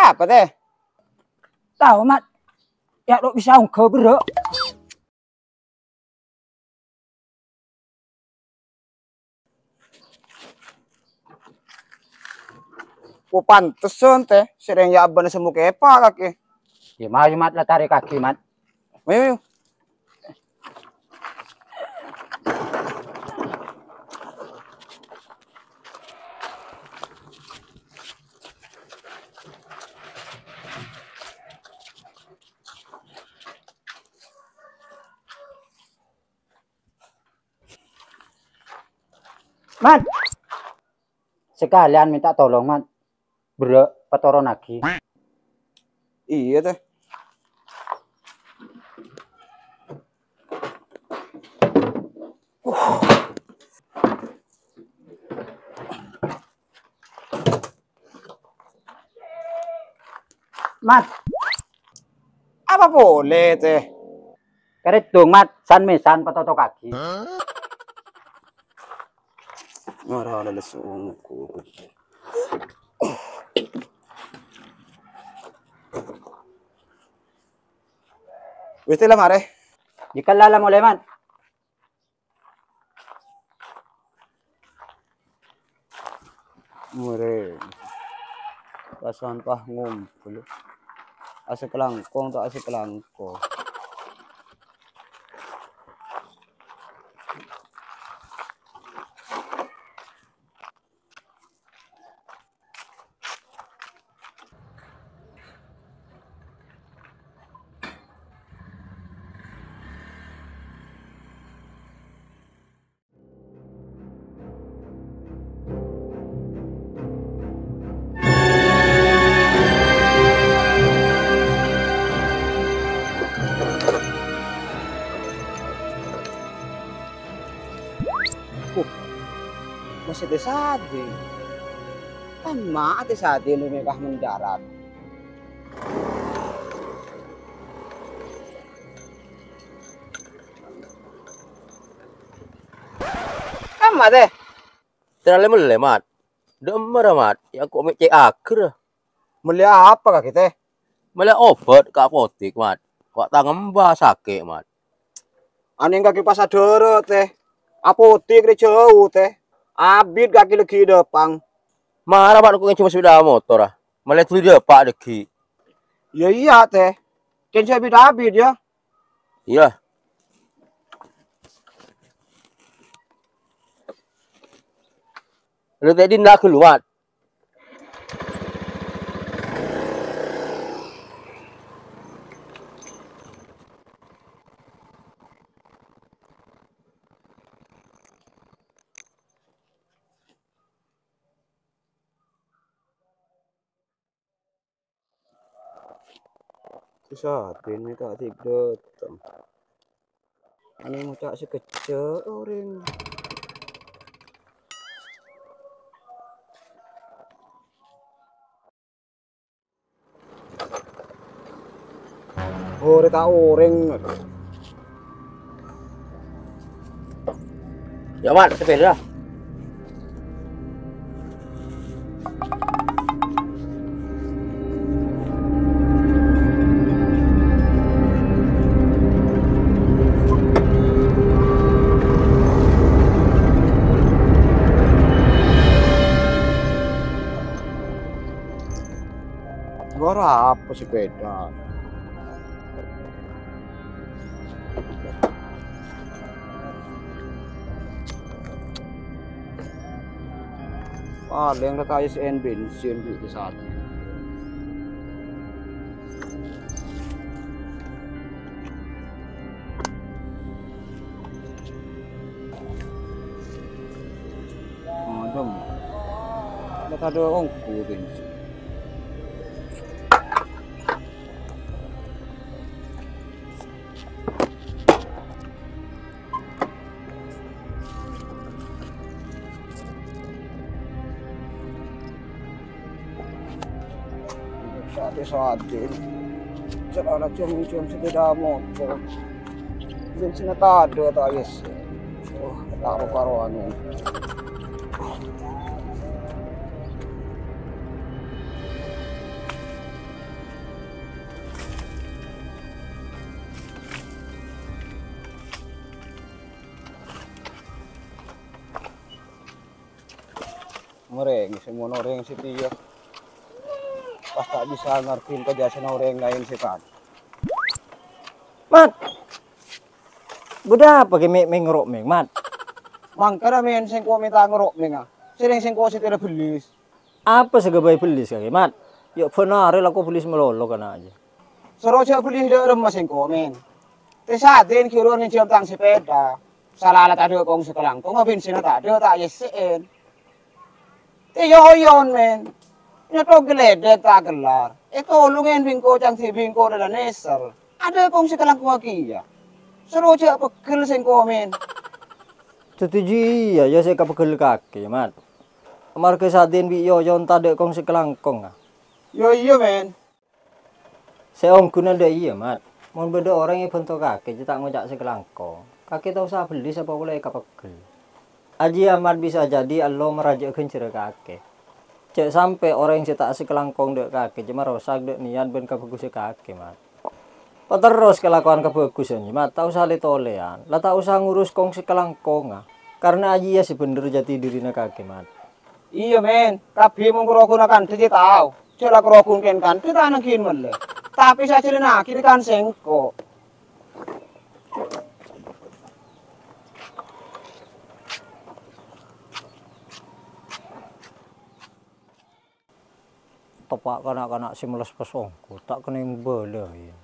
Apa teh? Tahu mat. Ya dok bisa ungkep bro. Pantesan teh, sering ya abang semu kepa kaki. Ya mau mat lah tarik kaki mat. Ayo. Mat. Sekalian minta tolong mat. Bro, petoron lagi. Iya teh. Mat, Apa boleh teh? karet dong mat, san mesan petoto kaki. Marah ada lesungku. Wis lah mare. Jika lala mulai mat. Mare. Pasan pah ngumpul. Asa kelangkong tak asa kelangkong. Masih desade. Ama ate sade lumikah mendarat. Ama deh. Terlalu melemat. Demer mat, yang kok cek akhir. Meli apa kak kita? Malah obat ke apotek mat. Kok tangan mbah sakit mat. Ane kaki pasadoro teh. Apotek di jauh teh. Abid kaki lagi depan. Marah mat kok cuma sepeda motor ah. Malah tuh dia pak lagi. Ya iya teh. Kan saya abid ya. Iya. Lu tadi nak keluar. Susah, ini tak tidur. Ane mau cak sekecil orang. Ore tak orang. Ya mat, sepeda. Gora apa sepeda? Paling kata ISN bensin di saat ini. Adem. Kata ada ongku bensin. Sate-sate. Celana cium-cium sepeda motor. Bensin tak ada tak yes. Oh, tak karuan. Mereng semua orang si Tio. Pas tak bisa ngertiin kejahatan orang lain sih kan. Mat. Budak pakai mek ngerok mek, Mat. Mangkara men sing ko minta ngerok menga. Sering sing ko sitira belis. Apa segabay belis kaki, Mat? Yuk benar lah kau belis melolo kan aja. Seroja belis dak remas sing ko men. Te saten kiro ni jam tang sepeda. Salalat ada kong sekelang. Kong bensin tak ada tak yesen. Te yoyon men. Nyato geledek tak gelar. Ito lungen bingko cang si bingko dalam neser. Ada kong sekelang ko kia. Seroja pegel sing ko men. Setuju ya saya kapegel kaki, Mat. Marke saden bi yo yon tade kong sekelangkong. Yo iya men. Seong guna ndak iya, Mat. Mau beda orang yang bentuk kaki cetak ngojak sekelangkong. Kaki tahu usah beli siapa boleh kapegel. Aji amat bisa jadi Allah merajuk kencur kaki. Cek sampai orang yang cetak sekelangkong dek kaki cuma rosak dek niat ben kebagus kaki, Mat. Terus kelakuan kebagusan, Mat. Tak usah litolean. Lah tak usah ngurus kong sekelangkong. Karena aji ya sebener jati dirinya kaki, Mat. Iya men, kabeh mung kerokun kan dadi tau. Cela kerokun kan kita nangkin mele. Tapi saya celana kiri kan sengko. Tepak kanak-kanak si meles pesongku tak kena yang bela ya.